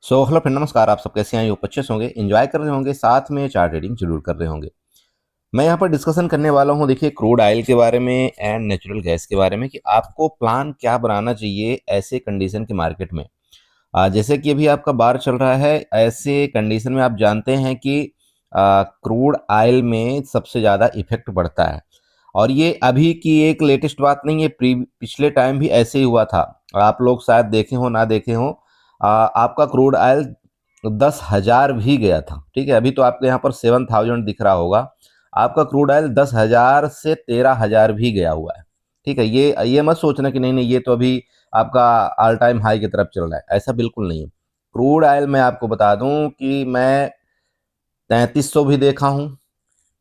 Hello friend, नमस्कार। आप सब कैसे हैं? यूँ अच्छे से होंगे, एंजॉय कर रहे होंगे, साथ में चार्ट ट्रेडिंग जरूर कर रहे होंगे। मैं यहाँ पर डिस्कशन करने वाला हूँ, देखिए, क्रूड ऑयल के बारे में एंड नेचुरल गैस के बारे में कि आपको प्लान क्या बनाना चाहिए ऐसे कंडीशन के मार्केट में। जैसे कि अभी आपका बार चल रहा है, ऐसे कंडीशन में आप जानते हैं कि क्रूड ऑयल में सबसे ज़्यादा इफेक्ट पड़ता है। और ये अभी की एक लेटेस्ट बात नहीं है, पिछले टाइम भी ऐसे ही हुआ था। आप लोग शायद देखे हो ना देखे हो, आपका क्रूड ऑयल 10,000 भी गया था। ठीक है, अभी तो आपके यहाँ पर 7,000 दिख रहा होगा। आपका क्रूड ऑयल 10,000 से 13,000 भी गया हुआ है। ठीक है, ये मत सोचना कि नहीं नहीं, ये तो अभी आपका ऑल टाइम हाई की तरफ चल रहा है। ऐसा बिल्कुल नहीं है। क्रूड ऑयल मैं आपको बता दूं कि मैं 3,300 भी देखा हूँ,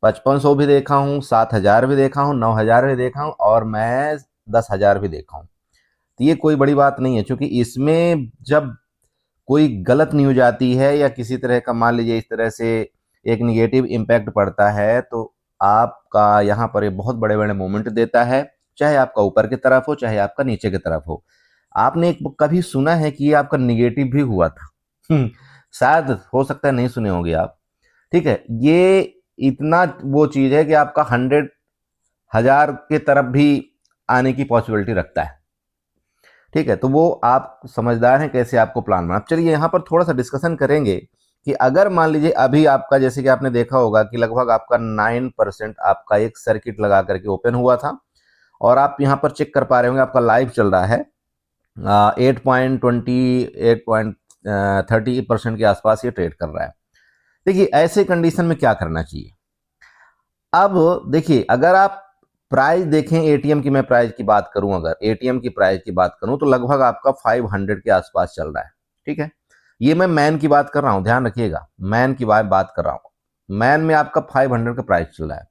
5,500 भी देखा हूँ, 7,000 भी देखा हूँ, 9,000 भी देखा हूँ, और मैं 10,000 भी देखा हूँ। तो ये कोई बड़ी बात नहीं है, क्योंकि इसमें जब कोई गलत न्यूज आती है या किसी तरह का, मान लीजिए, इस तरह से एक निगेटिव इम्पैक्ट पड़ता है, तो आपका यहाँ पर ये बहुत बड़े बड़े मोमेंट देता है। चाहे आपका ऊपर की तरफ हो, चाहे आपका नीचे की तरफ हो। आपने कभी सुना है कि ये आपका निगेटिव भी हुआ था? शायद हो सकता है नहीं सुने होंगे आप। ठीक है, ये इतना वो चीज है कि आपका 100,000 के तरफ भी आने की पॉसिबिलिटी रखता है। ठीक है, तो वो आप समझदार हैं कैसे आपको प्लान बना। चलिए यहाँ पर थोड़ा सा डिस्कशन करेंगे कि अगर मान लीजिए अभी आपका, जैसे कि आपने देखा होगा कि लगभग आपका 9% आपका एक सर्किट लगा करके ओपन हुआ था, और आप यहाँ पर चेक कर पा रहे होंगे आपका लाइव चल रहा है। 8.30% के आसपास ये ट्रेड कर रहा है। देखिए, ऐसे कंडीशन में क्या करना चाहिए। अब देखिए, अगर आप प्राइस देखें, एटीएम की मैं प्राइस की बात करूं, अगर एटीएम की प्राइस की बात करूं तो लगभग आपका 500 के आसपास चल रहा है। ठीक है, ये मैं मैन की बात कर रहा हूं, ध्यान रखिएगा, मैन की बात कर रहा हूं। मैन में आपका 500 का प्राइस चल रहा है।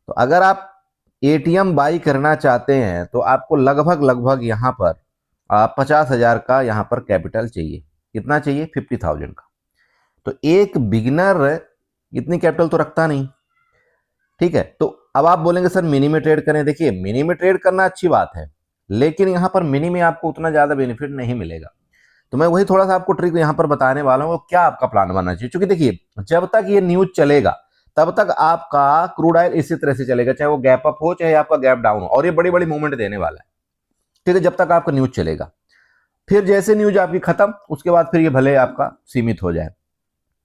तो अगर आप एटीएम बाई करना चाहते हैं तो आपको लगभग लगभग यहाँ पर 50,000 का यहाँ पर कैपिटल चाहिए। कितना चाहिए? 50,000 का। तो एक बिगिनर इतनी कैपिटल तो रखता नहीं। ठीक है, तो अब आप बोलेंगे सर मिनी में ट्रेड करें। देखिए, मिनी में ट्रेड करना अच्छी बात है, लेकिन यहाँ पर मिनी में आपको उतना ज्यादा बेनिफिट नहीं मिलेगा। तो मैं वही थोड़ा सा आपको ट्रिक यहाँ पर बताने वाला हूँ, क्या आपका प्लान बनना चाहिए। क्योंकि देखिए, जब तक ये न्यूज चलेगा तब तक आपका क्रूड ऑयल इसी तरह से चलेगा, चाहे वो गैप अप हो चाहे आपका गैप डाउन हो, और ये बड़ी बड़ी मूवमेंट देने वाला है। ठीक है, जब तक आपका न्यूज चलेगा। फिर जैसे न्यूज आपकी खत्म, उसके बाद फिर ये भले आपका सीमित हो जाए।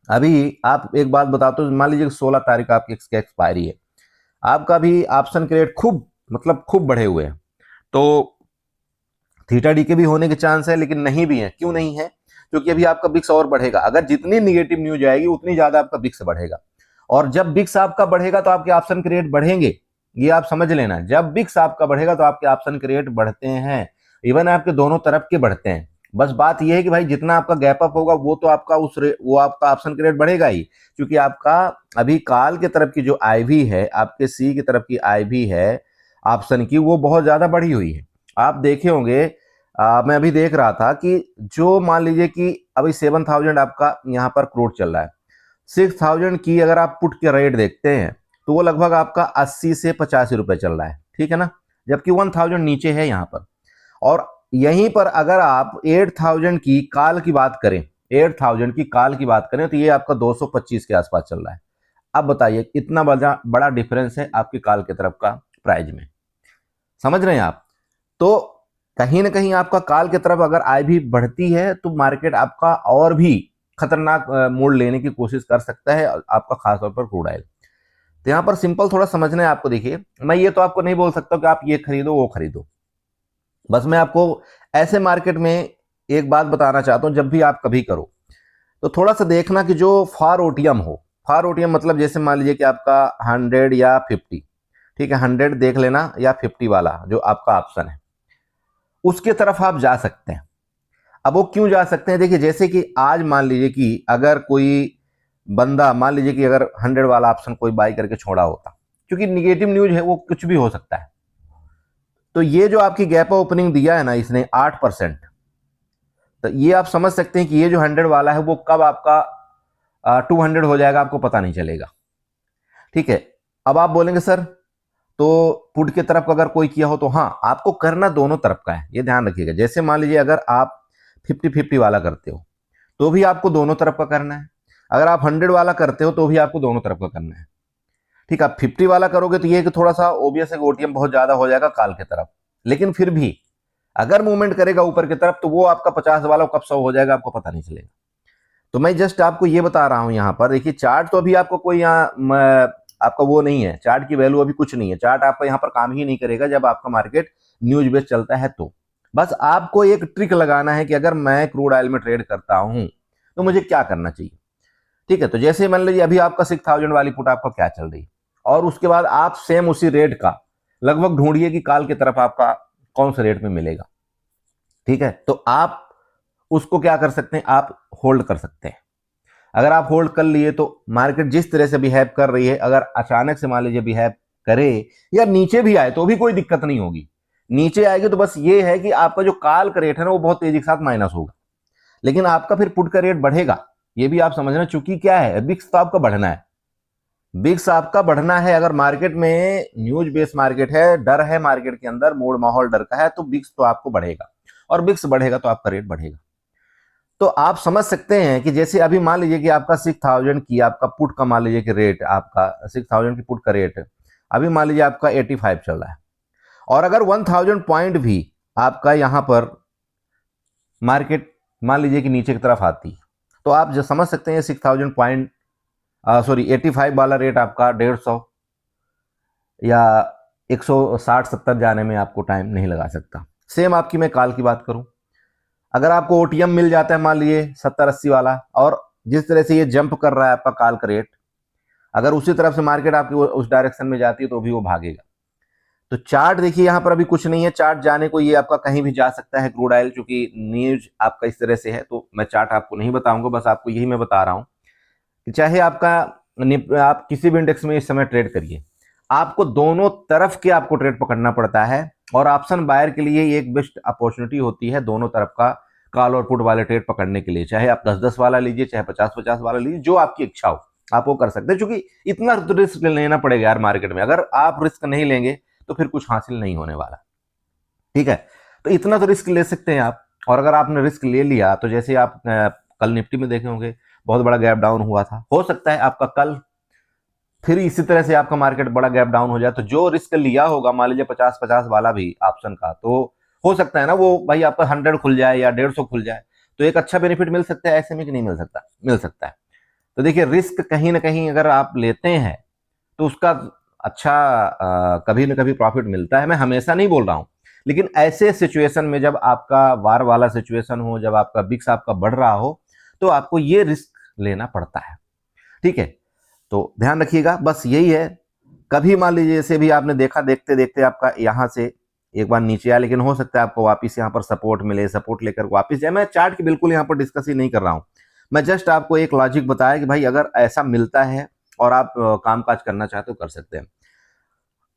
अभी आप एक बात बताते हो, मान लीजिए 16 तारीख आपकी एक्सपायरी है, आपका भी ऑप्शन के रेट खूब, मतलब खूब बढ़े हुए हैं। तो थीटा डी के भी होने के चांस है, लेकिन नहीं भी है। क्यों नहीं है? क्योंकि अभी आपका बिक्स और बढ़ेगा। अगर जितनी निगेटिव न्यूज आएगी उतनी ज्यादा आपका बिक्स बढ़ेगा, और जब बिक्स आपका बढ़ेगा तो आपके ऑप्शन के रेट बढ़ेंगे। ये आप समझ लेना, जब बिक्स आपका बढ़ेगा तो आपके ऑप्शन के रेट बढ़ते हैं। इवन आपके दोनों तरफ के बढ़ते हैं। बस बात यह है कि भाई जितना आपका गैप अप होगा वो तो आपका वो आपका ऑप्शन के रेट बढ़ेगा ही, क्योंकि आपका अभी काल के तरफ की जो आईवी है, आपके सी की तरफ की आईवी है ऑप्शन की, वो बहुत ज्यादा बढ़ी हुई है। आप देखे होंगे, मैं अभी देख रहा था कि जो मान लीजिए कि अभी 7,000 आपका यहाँ पर क्रूड चल रहा है, 6,000 की अगर आप पुट के रेट देखते हैं तो वो लगभग आपका 80 से 85 रुपए चल रहा है। ठीक है ना, जबकि 1,000 नीचे है यहाँ पर। और यहीं पर अगर आप 8,000 की काल की बात करें, 8,000 की काल की बात करें तो ये आपका 225 के आसपास चल रहा है। अब बताइए, इतना बड़ा बड़ा डिफरेंस है आपकी काल की तरफ का प्राइस में। समझ रहे हैं आप? तो कहीं ना कहीं आपका काल की तरफ अगर आय भी बढ़ती है तो मार्केट आपका और भी खतरनाक मोड़ लेने की कोशिश कर सकता है, आपका खासतौर पर क्रूड ऑयल। तो यहाँ पर सिंपल थोड़ा समझना है आपको। देखिए, मैं ये तो आपको नहीं बोल सकता कि आप ये खरीदो वो खरीदो। बस मैं आपको ऐसे मार्केट में एक बात बताना चाहता हूं, जब भी आप कभी करो तो थोड़ा सा देखना कि जो फार ओटीएम हो। फार ओटीएम मतलब जैसे मान लीजिए कि आपका 100 या 50। ठीक है, 100 देख लेना या 50 वाला जो आपका ऑप्शन है, उसके तरफ आप जा सकते हैं। अब वो क्यों जा सकते हैं? देखिए, जैसे कि आज मान लीजिए कि अगर कोई बंदा, मान लीजिए कि अगर 100 वाला ऑप्शन कोई बाई करके छोड़ा होता, क्योंकि निगेटिव न्यूज है, वो कुछ भी हो सकता है। तो ये जो आपकी गैप ओपनिंग दिया है ना इसने 8%, तो ये आप समझ सकते हैं कि ये जो 100 वाला है वो कब आपका 200 हो जाएगा, आपको पता नहीं चलेगा। ठीक है, अब आप बोलेंगे सर तो पुट की तरफ अगर कोई किया हो तो हाँ, आपको करना दोनों तरफ का है, ये ध्यान रखिएगा। जैसे मान लीजिए अगर आप 50-50 वाला करते हो तो भी आपको दोनों तरफ का करना है। अगर आप 100 वाला करते हो तो भी आपको दोनों तरफ का करना है। ठीक है, आप 50 वाला करोगे तो ये कि थोड़ा सा ओबीएस ओटीएम बहुत ज्यादा हो जाएगा काल की तरफ, लेकिन फिर भी अगर मूवमेंट करेगा ऊपर की तरफ तो वो आपका 50 वाला कब 100 हो जाएगा आपको पता नहीं चलेगा। तो मैं जस्ट आपको ये बता रहा हूं यहाँ पर देखिए, चार्ट तो अभी आपको कोई यहाँ आपका वो नहीं है, चार्ट की वैल्यू अभी कुछ नहीं है, चार्ट आपका यहाँ पर काम ही नहीं करेगा जब आपका मार्केट न्यूज बेस्ड चलता है। तो बस आपको एक ट्रिक लगाना है कि अगर मैं क्रूड ऑयल में ट्रेड करता हूं तो मुझे क्या करना चाहिए। ठीक है, तो जैसे मान लीजिए अभी आपका 6000 वाली पुट आपका क्या चल रही है, और उसके बाद आप सेम उसी रेट का लगभग ढूंढिए कि काल की तरफ आपका कौन से रेट में मिलेगा। ठीक है, तो आप उसको क्या कर सकते हैं, आप होल्ड कर सकते हैं। अगर आप होल्ड कर लिए तो मार्केट जिस तरह से बिहेव कर रही है, अगर अचानक से मान लीजिए बिहेव करे या नीचे भी आए तो भी कोई दिक्कत नहीं होगी। नीचे आएगी तो बस ये है कि आपका जो काल का रेट है ना वो बहुत तेजी के साथ माइनस होगा, लेकिन आपका फिर पुट का रेट बढ़ेगा। ये भी आप समझना, चूंकि क्या है, बिक्स तो आपका बढ़ना है, बिक्स आपका बढ़ना है। अगर मार्केट में न्यूज बेस्ड मार्केट है, डर है मार्केट के अंदर, मूड माहौल डर का है, तो बिक्स तो आपको बढ़ेगा, और बिक्स बढ़ेगा तो आपका रेट बढ़ेगा। तो आप समझ सकते हैं कि जैसे अभी मान लीजिए कि आपका 6000 की आपका पुट का मान लीजिए कि रेट, आपका 6000 की पुट का रेट अभी मान लीजिए आपका 85 चल रहा है, और अगर 1000 पॉइंट भी आपका यहां पर मार्केट मान लीजिए कि नीचे की तरफ आती, तो आप जो समझ सकते हैं 6000 पॉइंट 85 वाला रेट आपका 150 या 160-70 जाने में आपको टाइम नहीं लगा सकता। सेम आपकी मैं काल की बात करूं, अगर आपको ओटीएम मिल जाता है मान लीजिए 70-80 वाला, और जिस तरह से ये जंप कर रहा है आपका काल का रेट, अगर उसी तरफ से मार्केट आपकी उस डायरेक्शन में जाती है तो भी वो भागेगा। तो चार्ट देखिए यहाँ पर अभी कुछ नहीं है, चार्ट जाने को ये आपका कहीं भी जा सकता है क्रूड ऑयल, चूंकि न्यूज आपका इस तरह से है तो मैं चार्ट आपको नहीं बताऊंगा, बस आपको यही मैं बता रहा हूं कि चाहे आपका आप किसी भी इंडेक्स में इस समय ट्रेड करिए, आपको दोनों तरफ के आपको ट्रेड पकड़ना पड़ता है। और ऑप्शन बायर के लिए एक बेस्ट अपॉर्चुनिटी होती है दोनों तरफ का कॉल और पुट वाले ट्रेड पकड़ने के लिए, चाहे आप 10-10 वाला लीजिए, चाहे 50-50 वाला लीजिए, जो आपकी इच्छा हो आप वो कर सकते हैं। क्योंकि इतना रिस्क लेना पड़ेगा यार मार्केट में, अगर आप रिस्क नहीं लेंगे तो फिर कुछ हासिल नहीं होने वाला। ठीक है, तो इतना तो रिस्क ले सकते हैं आप, और अगर आपने रिस्क ले लिया तो जैसे आप कल निफ्टी में देखे होंगे बहुत बड़ा गैप डाउन हुआ था, हो सकता है आपका कल फिर इसी तरह से आपका मार्केट बड़ा गैप डाउन हो जाए, तो जो रिस्क लिया होगा मान लीजिए 50-50 वाला भी ऑप्शन का, तो हो सकता है ना वो भाई आपका 100 खुल जाए या 150 खुल जाए, तो एक अच्छा बेनिफिट मिल सकता है, ऐसे में कि नहीं मिल सकता, मिल सकता है। तो देखिए रिस्क कहीं ना कहीं अगर आप लेते हैं तो उसका अच्छा कभी ना कभी प्रॉफिट मिलता है। मैं हमेशा नहीं बोल रहा हूं, लेकिन ऐसे सिचुएशन में जब आपका वार वाला सिचुएशन हो, जब आपका बिक्स आपका बढ़ रहा हो, तो आपको ये रिस्क लेना पड़ता है। ठीक है, तो ध्यान रखिएगा, बस यही है। कभी मान लीजिए जैसे भी आपने देखा, देखते देखते आपका यहां से एक बार नीचे आया, लेकिन हो सकता है आपको वापस यहाँ पर सपोर्ट मिले, सपोर्ट लेकर वापस जाए। मैं चार्ट की बिल्कुल यहाँ पर डिस्कस ही नहीं कर रहा हूं, मैं जस्ट आपको एक लॉजिक बताया कि भाई अगर ऐसा मिलता है और आप कामकाज करना चाहते हो कर सकते हैं।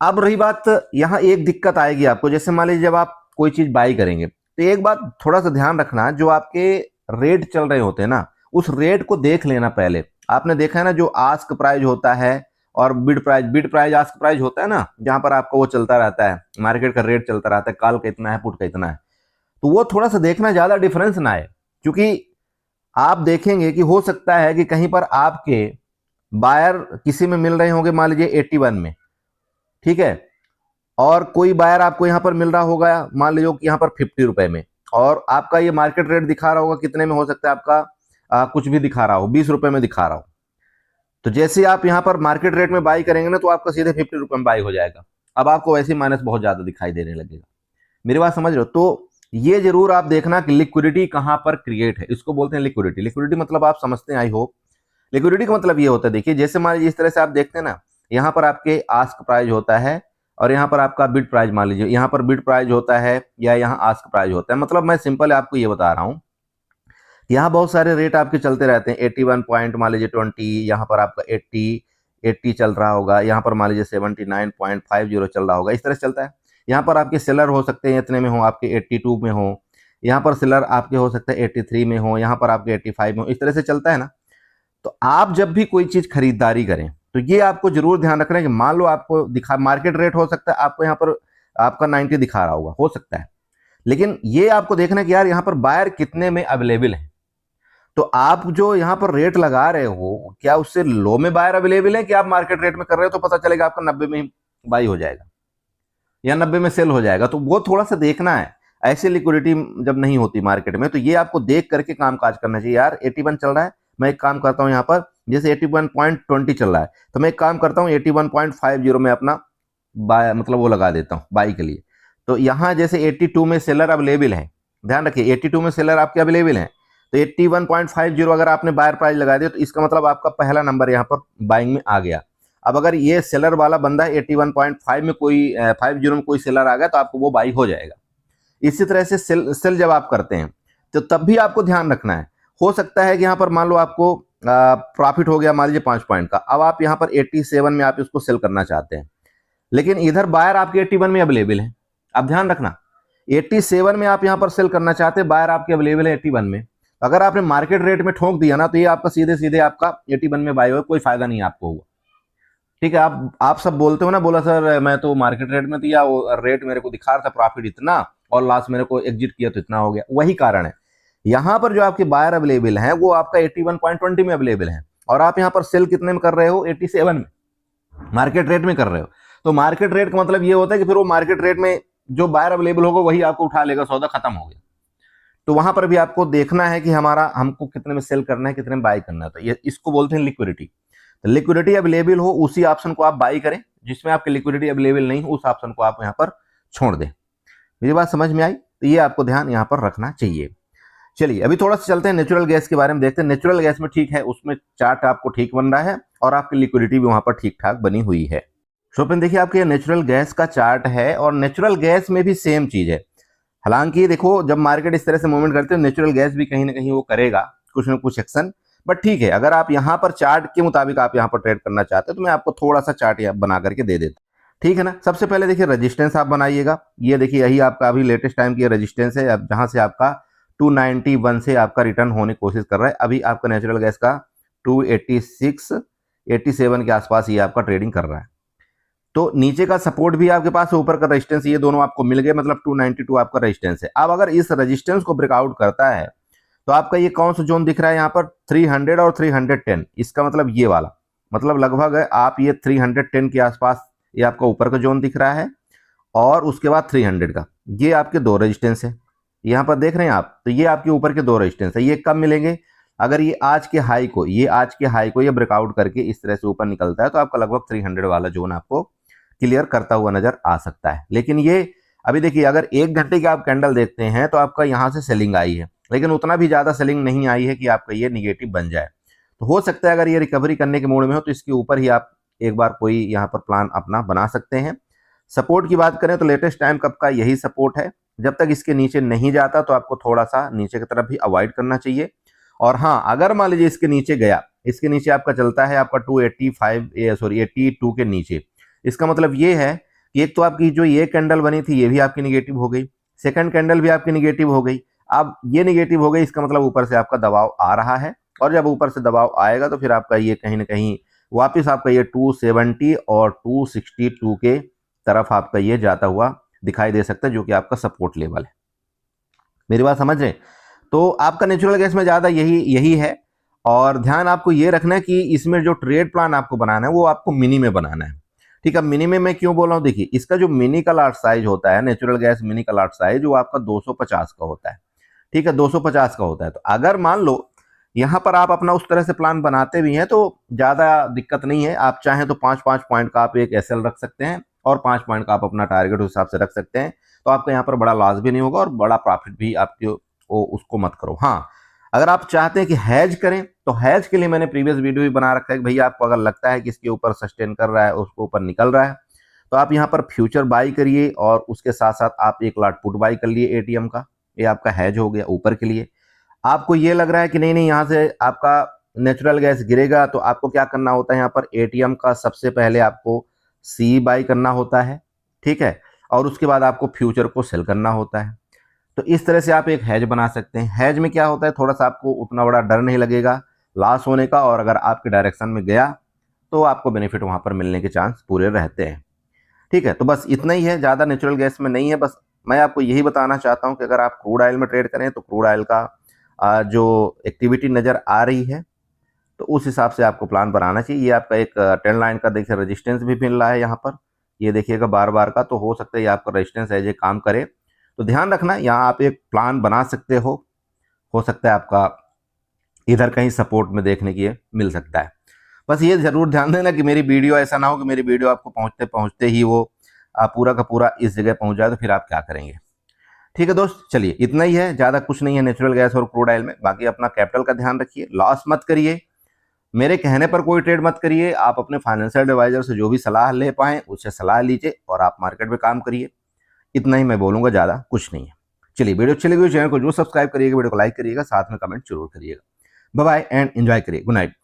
अब रही बात, यहाँ एक दिक्कत आएगी आपको, जैसे मान लीजिए जब आप कोई चीज बाई करेंगे तो एक बात थोड़ा सा ध्यान रखना, जो आपके रेट चल रहे होते हैं ना, उस रेट को देख लेना पहले। आपने देखा है ना जो आस्क प्राइस होता है और बिड प्राइस आस्क प्राइस होता है ना, जहां पर आपका वो चलता रहता है, मार्केट का रेट चलता रहता है, कॉल का इतना है, पुट का इतना है, तो वो थोड़ा सा देखना, ज्यादा डिफरेंस ना आए। क्योंकि आप देखेंगे कि हो सकता है कि कहीं पर आपके बायर किसी में मिल रहे होंगे मान लीजिए 81 में, ठीक है, और कोई बायर आपको यहां पर मिल रहा होगा मान लीजिए कि यहां पर 50 रुपए में, और आपका ये मार्केट रेट दिखा रहा होगा कितने में, हो सकता है आपका कुछ भी दिखा रहा हो, 20 रुपए में दिखा रहा हो। तो जैसे आप यहां पर मार्केट रेट में बाई करेंगे ना, तो आपका सीधे 50 रुपए में बाई हो जाएगा। अब आपको वैसे माइनस बहुत ज्यादा दिखाई देने लगेगा। मेरी बात समझ रहे हो? तो ये जरूर आप देखना कि लिक्विडिटी कहां पर क्रिएट है, इसको बोलते हैं लिक्विडिटी। लिक्विडिटी मतलब आप समझते हैं, आई होप। लिक्विडिटी का मतलब ये होता है, देखिए जैसे मान लीजिए इस तरह से आप देखते हैं ना, यहाँ पर आपके आस्क प्राइस होता है और यहाँ पर आपका बिड प्राइस, मान लीजिए यहाँ पर बिड प्राइस होता है या यहाँ आस्क प्राइस होता है। मतलब मैं सिंपल आपको ये बता रहा हूँ, यहाँ बहुत सारे रेट आपके चलते रहते हैं। 81 पॉइंट मान लीजिए 20, यहाँ पर आपका 80 चल रहा होगा, यहाँ पर मान लीजिए 79.50 चल रहा होगा, इस तरह से चलता है। यहाँ पर आपके सेलर हो सकते हैं इतने में हो, आपके 82 में हो, यहाँ पर सेलर आपके हो सकते हैं 83 में हो, यहाँ पर आपके 85 में हो, इस तरह से चलता है ना। तो आप जब भी कोई चीज खरीदारी करें तो ये आपको जरूर ध्यान रखना है कि मान लो आपको दिखा मार्केट रेट, हो सकता है आपको यहाँ पर आपका 90 दिखा रहा होगा, हो सकता है, लेकिन ये आपको देखना है कि यार यहाँ पर बायर कितने में अवेलेबल है। तो आप जो यहाँ पर रेट लगा रहे हो, क्या उससे लो में बायर अवेलेबल है कि आप मार्केट रेट में कर रहे हो, तो पता चलेगा आपका 90 में बाई हो जाएगा या 90 में सेल हो जाएगा। तो वो थोड़ा सा देखना है। ऐसी लिक्विडिटी जब नहीं होती मार्केट में, तो ये आपको देख करके काम काज करना चाहिए। यार 81 चल रहा है, मैं एक काम करता हूँ यहाँ पर, जैसे 81.20 चल रहा है, तो मैं एक काम करता हूँ 81.50 में अपना बाय मतलब वो लगा देता हूँ बाई के लिए। तो यहाँ जैसे 82 में सेलर अवेलेबल है, ध्यान रखिए 82 में सेलर आपके अवेलेबल है, तो 81.50 अगर आपने बायर प्राइस लगा दिया, तो इसका मतलब आपका पहला नंबर यहाँ पर बाइंग में आ गया। अब अगर ये सेलर वाला बंदा 81.5 में कोई 50 में कोई सेलर आ गया, तो आपको वो बाई हो जाएगा। इसी तरह से सेल जब आप करते हैं, तो तब भी आपको ध्यान रखना है। हो सकता है कि यहाँ पर मान लो आपको प्रॉफिट हो गया मान लीजिए 5 पॉइंट का, अब आप यहाँ पर 87 में आप इसको सेल करना चाहते हैं, लेकिन इधर बायर आपके 81 में अवेलेबल है। अब ध्यान रखना 87 में आप यहाँ पर सेल करना चाहते हैं, बायर आपके अवेलेबल है 81 में। अगर आपने मार्केट रेट में ठोक दिया ना, तो ये आपका सीधे सीधे आपका 81 में बाय हो, कोई फायदा नहीं आपको हुआ। ठीक है, आप सब बोलते हो ना, बोला सर मैं तो मार्केट रेट में दिया, वो रेट मेरे को दिखा रहा था प्रॉफिट इतना, और लास्ट मेरे को एग्जिट किया तो इतना हो गया। वही कारण है, यहाँ पर जो आपके बायर अवेलेबल हैं वो आपका 81.20 में अवेलेबल है, और आप यहाँ पर सेल कितने में कर रहे हो, 87 में मार्केट रेट में कर रहे हो। तो मार्केट रेट का मतलब ये होता है कि फिर वो मार्केट रेट में जो बायर अवेलेबल होगा वही आपको उठा लेगा, सौदा खत्म हो गया। तो वहां पर भी आपको देखना है कि हमको कितने में सेल करना है, कितने में बाई करना है। तो ये इसको बोलते हैं लिक्विडिटी। तो लिक्विडिटी अवेलेबल हो उसी ऑप्शन को आप बाई करें, जिसमें आपकी लिक्विडिटी अवेलेबल नहीं हो उस ऑप्शन को आप यहाँ पर छोड़ दें। मेरी बात समझ में आई? तो ये आपको ध्यान यहाँ पर रखना चाहिए। चलिए अभी थोड़ा सा चलते हैं नेचुरल गैस के बारे में, देखते हैं। नेचुरल गैस में ठीक है, उसमें चार्ट आपको ठीक बन रहा है और आपकी लिक्विडिटी भी वहां पर ठीक ठाक बनी हुई है। शोपिन देखिए आपके नेचुरल गैस का चार्ट है, और नेचुरल गैस में भी सेम चीज है। हालांकि देखो जब मार्केट इस तरह से मूवमेंट करते हैं, नेचुरल गैस भी कहीं ना कहीं वो करेगा कुछ ना कुछ एक्शन। बट ठीक है, अगर आप यहाँ पर चार्ट के मुताबिक आप यहाँ पर ट्रेड करना चाहते हैं, तो मैं आपको थोड़ा सा चार्ट बना करके दे देता हूँ। ठीक है ना। सबसे पहले देखिए रेजिस्टेंस आप बनाइएगा। ये देखिए यही आपका अभी लेटेस्ट टाइम की रेजिस्टेंस है, जहां से आपका 291 से आपका रिटर्न होने की कोशिश कर रहा है। अभी आपका नेचुरल गैस का 286 87 के आसपास ये आपका ट्रेडिंग कर रहा है। तो नीचे का सपोर्ट भी आपके पास है, ऊपर का रेजिस्टेंस, ये दोनों आपको मिल गए, मतलब 292 आपका रेजिस्टेंस है। अब अगर इस रेजिस्टेंस को ब्रेकआउट करता है, तो आपका ये कौन सा जोन दिख रहा है यहाँ पर, 300 और 310। इसका मतलब ये वाला, मतलब लगभग आप ये 310 के आसपास ये आपका ऊपर का जोन दिख रहा है, और उसके बाद 300 का ये आपके दो रेजिस्टेंस है। यहाँ पर देख रहे हैं आप, तो ये आपके ऊपर के दो रेजिस्टेंस है। ये कब मिलेंगे, अगर ये आज के हाई को ये ब्रेकआउट करके इस तरह से ऊपर निकलता है, तो आपका लगभग 300 वाला जोन आपको क्लियर करता हुआ नजर आ सकता है। लेकिन ये अभी देखिए, अगर 1 घंटे के आप कैंडल देखते हैं, तो आपका यहाँ से सेलिंग आई है, लेकिन उतना भी ज्यादा सेलिंग नहीं आई है कि आपका ये निगेटिव बन जाए। तो हो सकता है अगर ये रिकवरी करने के मूड में हो, तो इसके ऊपर ही आप एक बार कोई यहाँ पर प्लान अपना बना सकते हैं। सपोर्ट की बात करें तो लेटेस्ट टाइम कब का यही सपोर्ट है। जब तक इसके नीचे नहीं जाता, तो आपको थोड़ा सा नीचे की तरफ भी अवॉइड करना चाहिए। और हाँ, अगर मान लीजिए इसके नीचे गया, इसके नीचे आपका चलता है आपका 82 के नीचे, इसका मतलब ये है कि एक तो आपकी जो ये कैंडल बनी थी ये भी आपकी निगेटिव हो गई, सेकंड कैंडल भी आपकी निगेटिव हो गई। अब ये निगेटिव हो गई, इसका मतलब ऊपर से आपका दबाव आ रहा है, और जब ऊपर से दबाव आएगा, तो फिर आपका ये कहीं ना कहीं वापस आपका ये 270 और 262 के तरफ आपका ये जाता हुआ दिखाई दे सकता है, जो कि आपका सपोर्ट लेवल है। मेरी बात समझ रहे हैं? तो आपका नेचुरल गैस में ज्यादा यही है। और ध्यान आपको ये रखना है कि इसमें जो ट्रेड प्लान आपको बनाना है, वो आपको मिनी में बनाना है। ठीक है, मिनी में मैं क्यों बोल रहा हूँ, देखिए इसका जो मिनी का लॉट साइज होता है, नेचुरल गैस मिनी का लॉट साइज, वो आपका 250 का होता है। ठीक है, 250 का होता है। तो अगर मान लो यहाँ पर आप अपना उस तरह से प्लान बनाते भी हैं, तो ज्यादा दिक्कत नहीं है। आप चाहें तो 5-5 पॉइंट का आप एक एसएल रख सकते हैं, और 5 पॉइंट का आप अपना टारगेट उस हिसाब से रख सकते हैं। तो आपका यहाँ पर बड़ा लॉस भी नहीं होगा, और बड़ा प्रॉफिट भी आपके उसको मत करो। हाँ, अगर आप चाहते हैं कि हैज करें, तो हैज के लिए मैंने प्रीवियस वीडियो भी बना रखा है कि भैया आपको अगर लगता है कि इसके ऊपर सस्टेन कर रहा है, उसको ऊपर निकल रहा है, तो आप यहाँ पर फ्यूचर बाई करिए, और उसके साथ साथ आप एक लॉट पुट बाई कर लिए एटीएम का। ये आपका हैज हो गया ऊपर के लिए। आपको ये लग रहा है कि नहीं यहाँ से आपका नेचुरल गैस गिरेगा, तो आपको क्या करना होता है, यहाँ पर एटीएम का सबसे पहले आपको सी बाई करना होता है। ठीक है, और उसके बाद आपको फ्यूचर को सेल करना होता है। तो इस तरह से आप एक हैज बना सकते हैं। हैज में क्या होता है, थोड़ा सा आपको उतना बड़ा डर नहीं लगेगा लॉस होने का, और अगर आपके डायरेक्शन में गया, तो आपको बेनिफिट वहां पर मिलने के चांस पूरे रहते हैं। ठीक है, तो बस इतना ही है, ज़्यादा नेचुरल गैस में नहीं है। बस मैं आपको यही बताना चाहता हूं कि अगर आप क्रूड ऑयल में ट्रेड करें, तो क्रूड ऑयल का जो एक्टिविटी नज़र आ रही है, तो उस हिसाब से आपको प्लान बनाना चाहिए। ये आपका एक ट्रेंड लाइन का देखिए रेजिस्टेंस भी मिल रहा है यहाँ पर, ये देखिएगा बार बार का, तो हो सकता है ये आपका रेजिस्टेंस एज ए काम करे। तो ध्यान रखना, यहाँ आप एक प्लान बना सकते हो सकता है आपका इधर कहीं सपोर्ट में देखने की मिल सकता है। बस ये जरूर ध्यान देना कि मेरी वीडियो ऐसा ना हो कि मेरी वीडियो आपको पहुंचते पहुंचते ही वो पूरा का पूरा इस जगह पहुंच जाए, तो फिर आप क्या करेंगे। ठीक है दोस्त, चलिए इतना ही है, ज़्यादा कुछ नहीं है नेचुरल गैस और क्रूड ऑयल में। बाकी अपना कैपिटल का ध्यान रखिए, लॉस मत करिए, मेरे कहने पर कोई ट्रेड मत करिए। आप अपने फाइनेंशियल एडवाइजर से जो भी सलाह ले पाएँ उससे सलाह लीजिए और आप मार्केट में काम करिए। इतना ही मैं बोलूँगा, ज़्यादा कुछ नहीं है। चलिए वीडियो अच्छी लगी, चैनल को जरूर सब्सक्राइब करिएगा, वीडियो को लाइक करिएगा, साथ में कमेंट जरूर करिएगा। बाय बाय एंड एंजॉय करिए। Good night.